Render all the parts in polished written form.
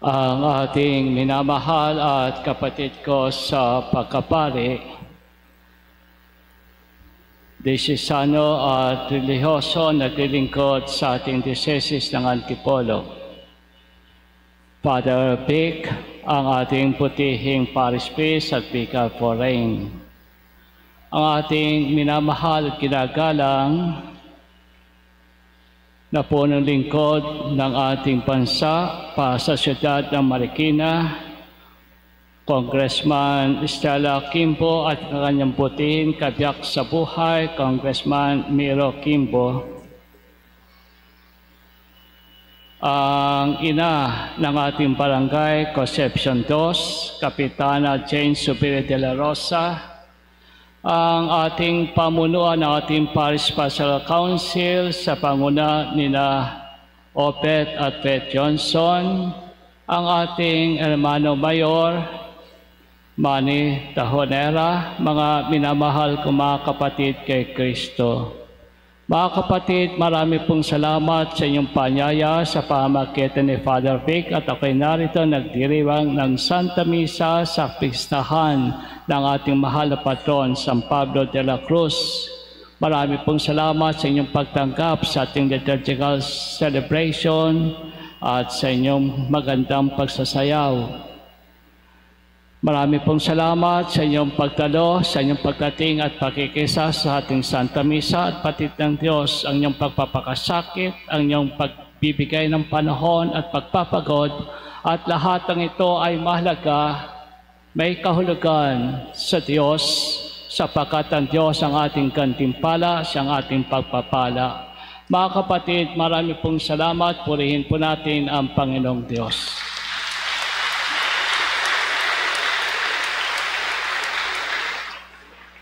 Ang ating minamahal at kapatid ko sa pagkapari, desisano at relihiyoso naglilingkod sa ating diocese ng Antipolo. Father Vic, ang ating putihing parish priest at vicar for reign. Ang ating minamahal at ginagalang na punong lingkod ng ating bansa para sa siyudad ng Marikina, Congressman Estela Quimbo at kanyang putihing kabiyak sa buhay, Congressman Miro Quimbo. Ang ina ng ating barangay, Concepcion 2, Kapitana Jane Subiri de la Rosa, ang ating pamunuan ng ating Parish Pastoral Council sa panguna nina Opet at Pet Johnson, ang ating Hermano Mayor, Manny Tahonera, mga minamahal kong mga kapatid kay Kristo. Mga kapatid, marami pong salamat sa inyong panyaya sa pamagitan ni Father Vic at ako'y narito nagdiriwang ng Santa Misa sa pistahan ng ating mahal na patron, San Pablo de la Cruz. Marami pong salamat sa inyong pagtanggap sa ating liturgical celebration at sa inyong magandang pagsasayaw. Marami pong salamat sa inyong pagdalo, sa inyong pagdating at pakikisa sa ating Santa Misa at patid ng Diyos ang inyong pagpapakasakit, ang inyong pagbibigay ng panahon at pagpapagod, at lahat ng ito ay mahalaga, may kahulugan sa Diyos, sapagkat ang Diyos ang ating gantimpala, siyang ating pagpapala. Mga kapatid, marami pong salamat, purihin po natin ang Panginoong Diyos.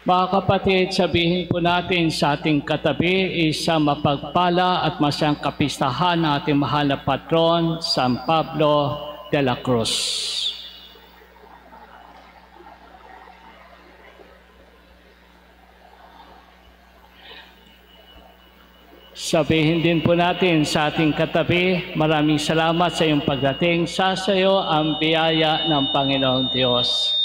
Mga kapatid, sabihin po natin sa ating katabi, isang mapagpala at masayang kapistahan ng ating mahal na patron, San Pablo de la Cruz. Sabihin din po natin sa ating katabi, maraming salamat sa iyong pagdating. Sa iyo ang biyaya ng Panginoong Diyos.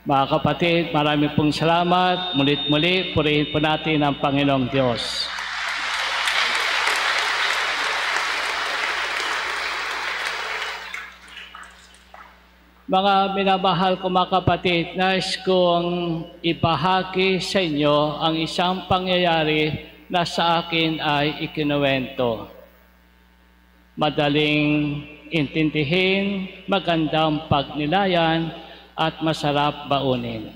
Mga kapatid, marami pong salamat. Mulit-muli, purihin po natin ang Panginoong Diyos. Mga minamahal ko mga kapatid, nais kong ibahagi sa inyo ang isang pangyayari na sa akin ay ikinuwento. Madaling intindihin, magandang pagnilayan, at masarap baunin.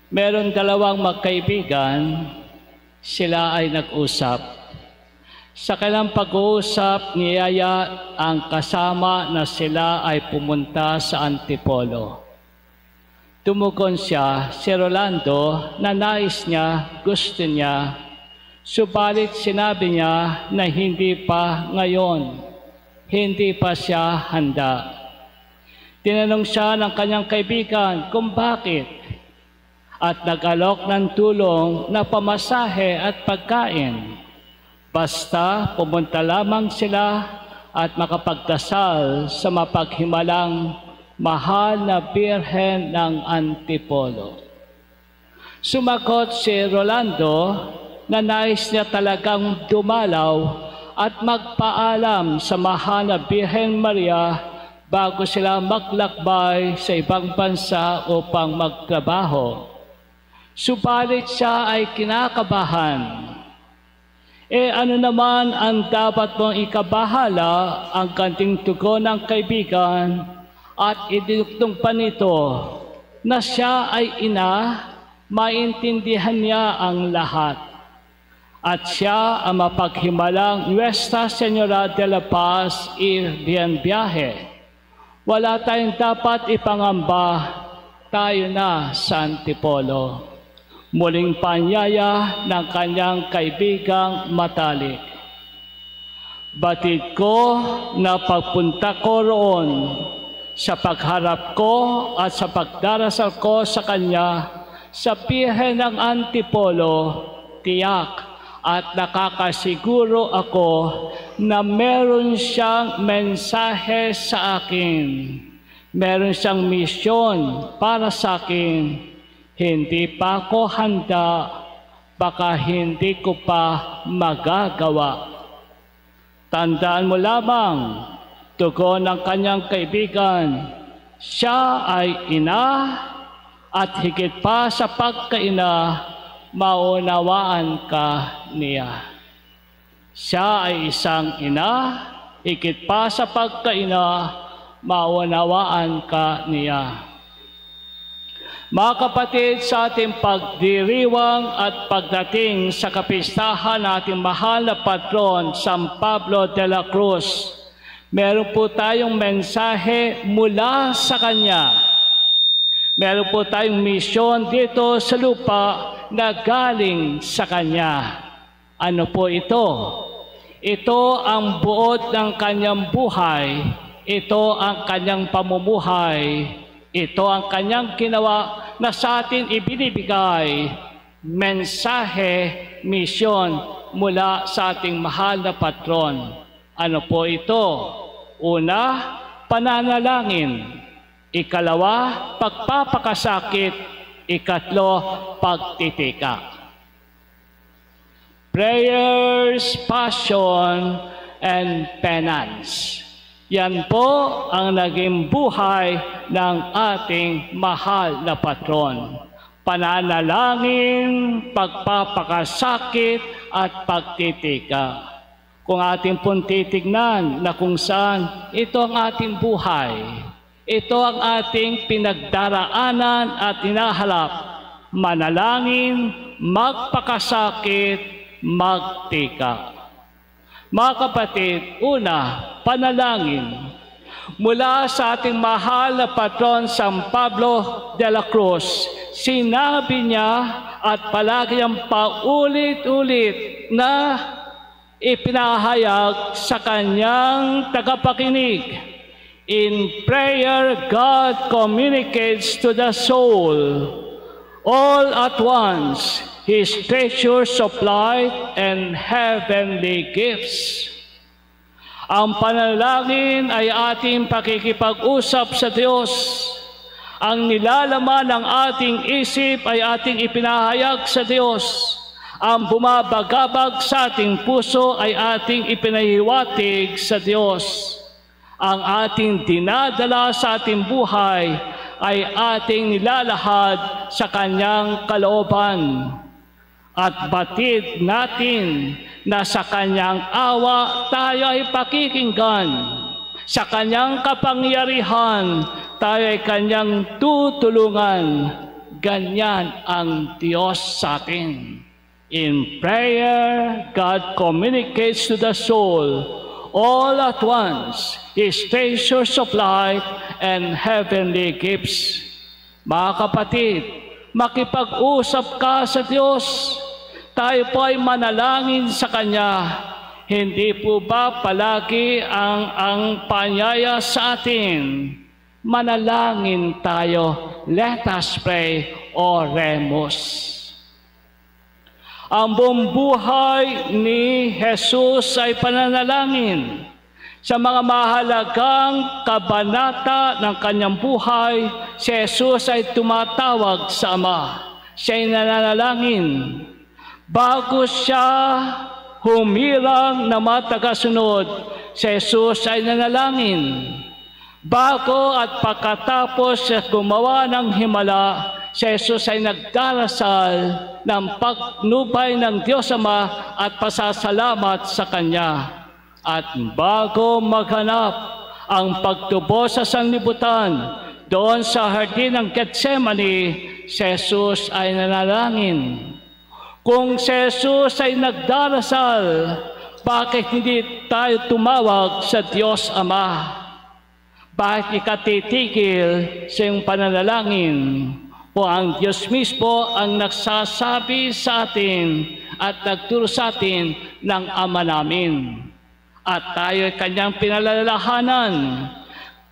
Meron dalawang magkaibigan, sila ay nag-usap. Sa kanilang pag-uusap, niyaya ang kasama na sila ay pumunta sa Antipolo. Tumugon siya, si Rolando, na nais niya, gusto niya, subalit sinabi niya na hindi pa ngayon, hindi pa siya handa. Tinanong siya ng kanyang kaibigan kung bakit at nag-alok ng tulong na pamasahe at pagkain. Basta pumunta lamang sila at makapagdasal sa mapaghimalang mahal na Birhen ng Antipolo. Sumagot si Rolando na nais niya talagang dumalaw at magpaalam sa mahal na Birhen Maria bago sila maglakbay sa ibang bansa upang magtrabaho. Subalit siya ay kinakabahan. Ano naman ang dapat mong ikabahala? Ang kanting tugon ng kaibigan at idinuktong pa nito na siya ay ina, maintindihan niya ang lahat. At siya ang mapaghimalang Nuestra Señora de la Paz y Bien Viaje. Wala tayong dapat ipangamba, tayo na sa Antipolo. Muling panyaya ng kanyang kaibigang matalik. Batid ko na pagpunta ko roon sa pagharap ko at sa pagdarasal ko sa kanya sa Birhen ng Antipolo, tiyak at nakakasiguro ako na meron siyang mensahe sa akin. Meron siyang misyon para sa akin. Hindi pa ako handa, baka hindi ko pa magagawa. Tandaan mo lamang, tugon ng kanyang kaibigan, siya ay ina at higit pa sa pagkaina, maunawaan ka niya. Siya ay isang ina, higit pa sa pagkaina, maunawaan ka niya. Mga kapatid, sa ating pagdiriwang at pagdating sa kapistahan ng ating mahal na patron, San Pablo de la Cruz, meron po tayong mensahe mula sa kanya. Meron po tayong misyon dito sa lupa na galing sa kanya. Ano po ito? Ito ang buod ng kanyang buhay. Ito ang kanyang pamumuhay. Ito ang kanyang ginawa na sa atin ibinibigay. Mensahe, misyon mula sa ating mahal na patron. Ano po ito? Una, pananalangin. Ikalawa, pagpapakasakit. Ikatlo, pagtitika. Prayers, passion, and penance. Yan po ang naging buhay ng ating mahal na patron. Pananalangin, pagpapakasakit, at pagtitika. Kung ating pong titignan na kung saan ito ang ating buhay, ito ang ating pinagdaraanan at hinahalap. Manalangin, magpakasakit, magtika. Mga kapatid, una, panalangin. Mula sa ating mahal na patron San Pablo de la Cruz, sinabi niya at palagi niyang paulit-ulit na ipinahayag sa kanyang tagapakinig. In prayer, God communicates to the soul all at once His treasures of light and heavenly gifts. Ang panalangin ay ating pakikipag-usap sa Diyos. Ang nilalaman ng ating isip ay ating ipinahayag sa Diyos. Ang bumabagabag sa ating puso ay ating ipinahiwatig sa Diyos. Ang ating dinadala sa ating buhay ay ating nilalahad sa kanyang kalooban. At batid natin na sa kanyang awa tayo ay pakikinggan. Sa kanyang kapangyarihan tayo ay kanyang tutulungan. Ganyan ang Diyos sa atin. In prayer, God communicates to the soul all at once His treasures of light and heavenly gifts. Mga kapatid, makipag-usap ka sa Diyos. Tayo po ay manalangin sa Kanya. Hindi po ba palagi ang panyaya sa atin? Manalangin tayo. Let us pray. Oremus. Ang buong buhay ni Jesus ay pananalangin. Sa mga mahalagang kabanata ng kanyang buhay, si Jesus ay tumatawag sa Ama. Siya ay nananalangin. Bago siya humirang na matagasunod, si Jesus ay nanalangin. Bago at pagkatapos siya gumawa ng himala, si Jesus ay nagdarasal ng pagnubay ng Diyos Ama at pasasalamat sa Kanya. At bago maghanap ang pagtubo sa sanlibutan, doon sa hardin ng Getsemani, si Jesus ay nanalangin. Kung si Jesus ay nagdarasal, bakit hindi tayo tumawag sa Diyos Ama? Bakit ikatitigil sa iyong pananalangin? O ang Diyos mismo ang nagsasabi sa atin at nagturo sa atin ng Ama namin. At tayo ay kanyang pinalalahanan.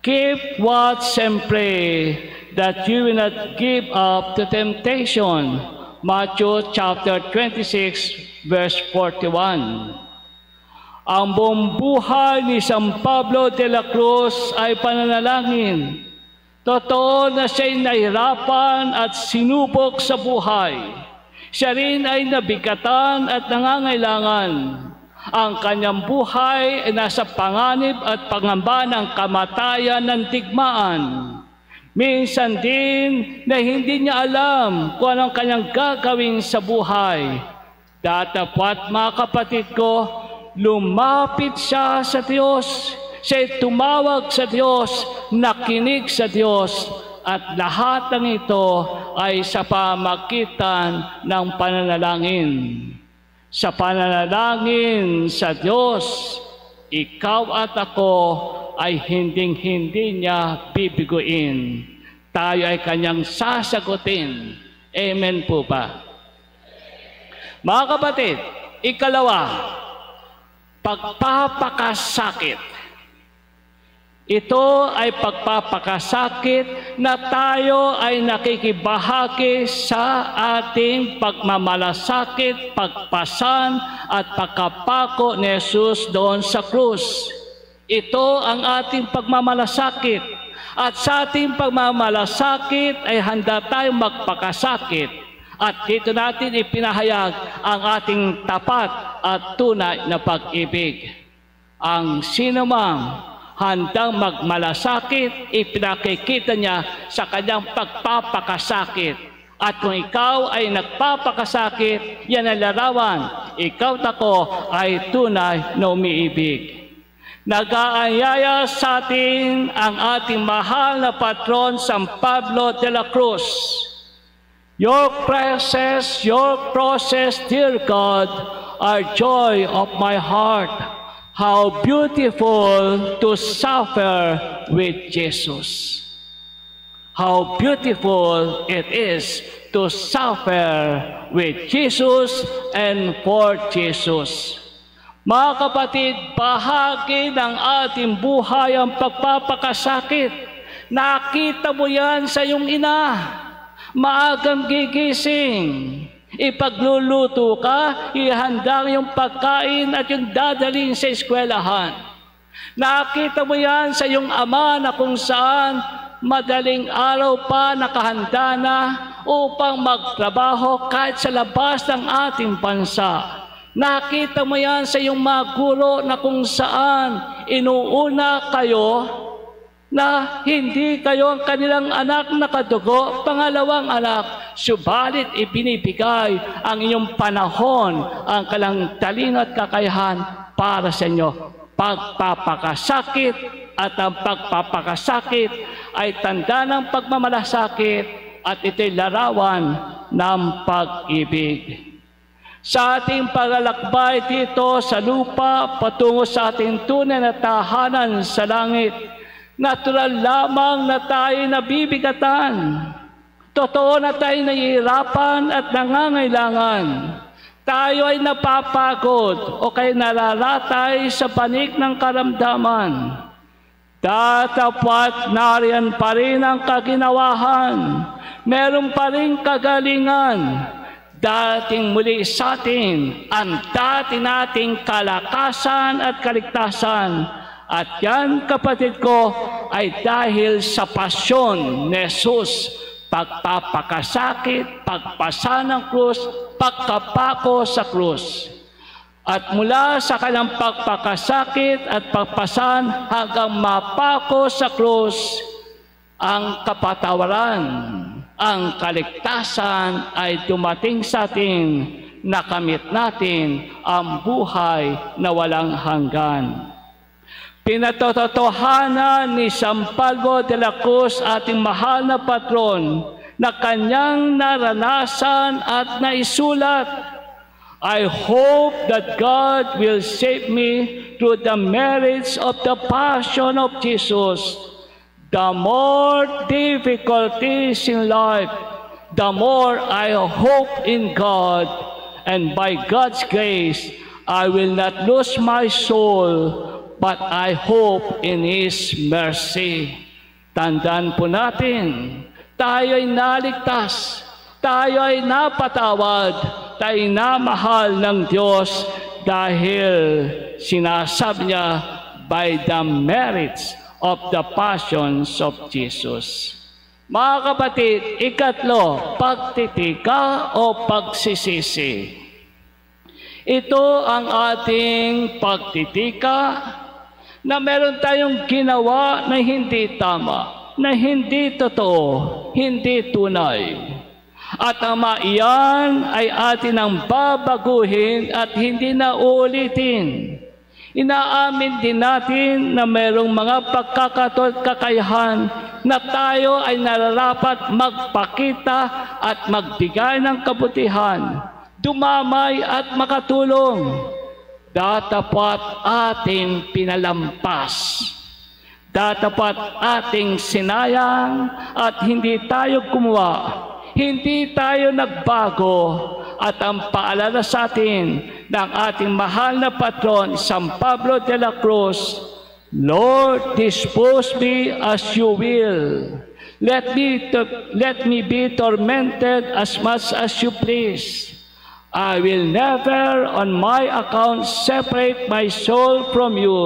Keep watch and pray that you will not give up to temptation, Matthew chapter 26, verse 41. Ang buong buhay ni San Pablo de la Cruz ay pananalangin. Totoo na siya'y nahirapan at sinubok sa buhay. Siya rin ay nabigatan at nangangailangan. Ang kanyang buhay ay nasa panganib at pangamba ng kamatayan ng digmaan. Minsan din na hindi niya alam kung anong kanyang gagawin sa buhay. Datapwat mga kapatid ko, lumapit siya sa Diyos. Siya'y tumawag sa Diyos, nakinig sa Diyos, at lahat ng ito ay sa pamagitan ng pananalangin. Sa pananalangin sa Diyos, ikaw at ako ay hinding-hindi niya bibiguin. Tayo ay kanyang sasagutin. Amen po ba? Mga kapatid, ikalawa, pagpapakasakit. Ito ay pagpapakasakit na tayo ay nakikibahagi sa ating pagmamalasakit, pagpasan at pagkapako ni Jesus doon sa krus. Ito ang ating pagmamalasakit. At sa ating pagmamalasakit ay handa tayong magpakasakit. At dito natin ipinahayag ang ating tapat at tunay na pag-ibig. Ang sinumang handang magmalasakit, ipinakikita niya sa kanyang pagpapakasakit. At kung ikaw ay nagpapakasakit, yan ang larawan. Ikaw at ako ay tunay na umiibig. Nag-aanyaya sa atin ang ating mahal na patron, San Pablo de la Cruz. Your presence, your process, dear God, are joy of my heart. How beautiful to suffer with Jesus. How beautiful it is to suffer with Jesus and for Jesus. Mga kapatid, bahagi ng ating buhay ang pagpapakasakit. Nakita mo yan sa iyong ina. Maagang gigising. Ipagluluto ka, ihanda yung pagkain at yung dadalhin sa eskwelahan. Nakita mo yan sa iyong ama na kung saan madaling araw pa nakahanda na upang magtrabaho kahit sa labas ng ating bansa. Nakita mo yan sa iyong mga guro na kung saan inuuna kayo na hindi kayo ang kanilang anak na kadugo, pangalawang anak, subalit ibinibigay ang inyong panahon, ang kalang talino at kakayahan para sa inyo. Pagpapakasakit at ang pagpapakasakit ay tanda ng pagmamalasakit at ito'y larawan ng pag-ibig. Sa ating paglalakbay dito sa lupa, patungo sa ating tunay na tahanan sa langit, natural lamang na tayo nabibigatan. Totoo na tayo nahihirapan at nangangailangan. Tayo ay napapagod o kaya nararatay sa panig ng karamdaman. Datapwat nariyan pa rin ang kaginawahan. Meron pa rin kagalingan. Dating muli sa atin ang dati nating kalakasan at kaligtasan. At yan, kapatid ko, ay dahil sa pasyon ni Jesus, pagpapakasakit, pagpasa ng krus, pagkapako sa krus. At mula sa kanyang pagpakasakit at pagpasan hanggang mapako sa krus, ang kapatawaran, ang kaligtasan ay dumating sa atin, nakamit natin ang buhay na walang hanggan. Pinatotohanan ni San Pablo de la Cruz, ating mahal na patron, na kanyang naranasan at naisulat. I hope that God will save me through the merits of the passion of Jesus. The more difficulties in life, the more I hope in God, and by God's grace, I will not lose my soul, but I hope in His mercy. Tandaan po natin, tayo ay naligtas. tayo ay napatawad, tayo namahal ng Diyos dahil sinasabi niya, by the merits of the passions of Jesus. Mga kapatid, ikatlo, pagtitika o pagsisisi. Ito ang ating pagtitika na meron tayong ginawa na hindi tama, na hindi totoo, hindi tunay. At ang iyan ay atin ang babaguhin at hindi na uulitin. Inaamin din natin na mayroong mga pagkakataon, kakayahan na tayo ay nararapat magpakita at magbigay ng kabutihan, dumamay at makatulong. Dapat ating pinalampas. Dapat ating sinayang at hindi tayo gumawa. Hindi tayo nagbago, at ang paalala sa atin ng ating mahal na patron, San Pablo de la Cruz, Lord, dispose me as you will. Let me be tormented as much as you please. I will never on my account separate my soul from you.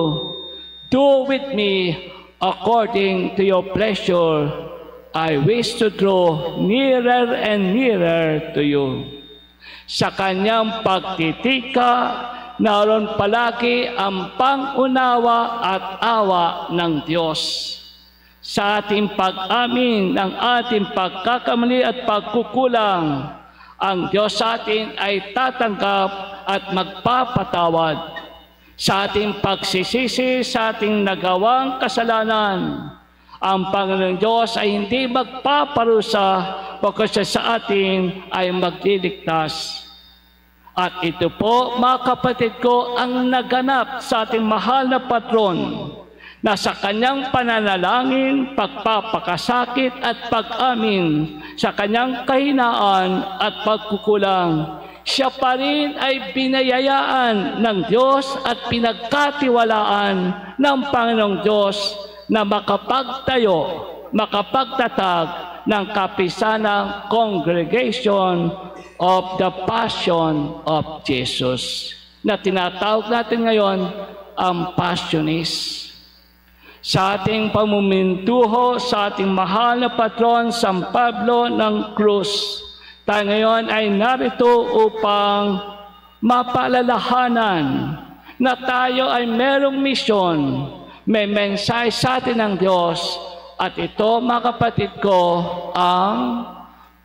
Do with me according to your pleasure. I wish to draw nearer and nearer to you. Sa kanyang pagtitika, naroon palagi ang pangunawa at awa ng Diyos. Sa ating pag-amin ng ating pagkakamali at pagkukulang, ang Diyos sa atin ay tatanggap at magpapatawad. Sa ating pagsisisi sa ating nagawang kasalanan, ang Panginoong Diyos ay hindi magpaparusa, pagkat sa atin ay magliligtas. At ito po, mga kapatid ko, ang naganap sa ating mahal na patron, na sa kanyang pananalangin, pagpapakasakit at pag-amin sa kanyang kahinaan at pagkukulang, siya pa rin ay binayayaan ng Diyos at pinagkatiwalaan ng Panginoong Diyos na makapagtayo, makapagtatag ng kapisanang Congregation of the Passion of Jesus, na tinatawag natin ngayon ang Passionist. Sa ating pamumintuho sa ating mahal na patron, San Pablo ng Cruz, tayo ngayon ay narito upang mapaalalahanan na tayo ay merong misyon. May mensahe sa atin ng Diyos, at ito, mga kapatid ko, ang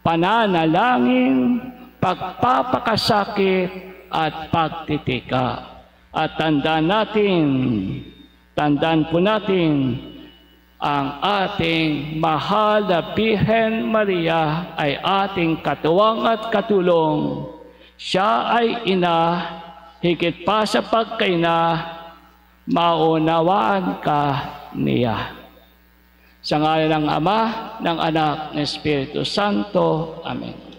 pananalangin, pagpapakasakit at pagtitika. At tandaan po natin, ang ating mahal na Birhen Maria ay ating katuwang at katulong. Siya ay ina, higit pa sa pagkaina, maunawaan ka niya. Sa ngalan ng Ama, ng Anak, ng Espiritu Santo. Amen.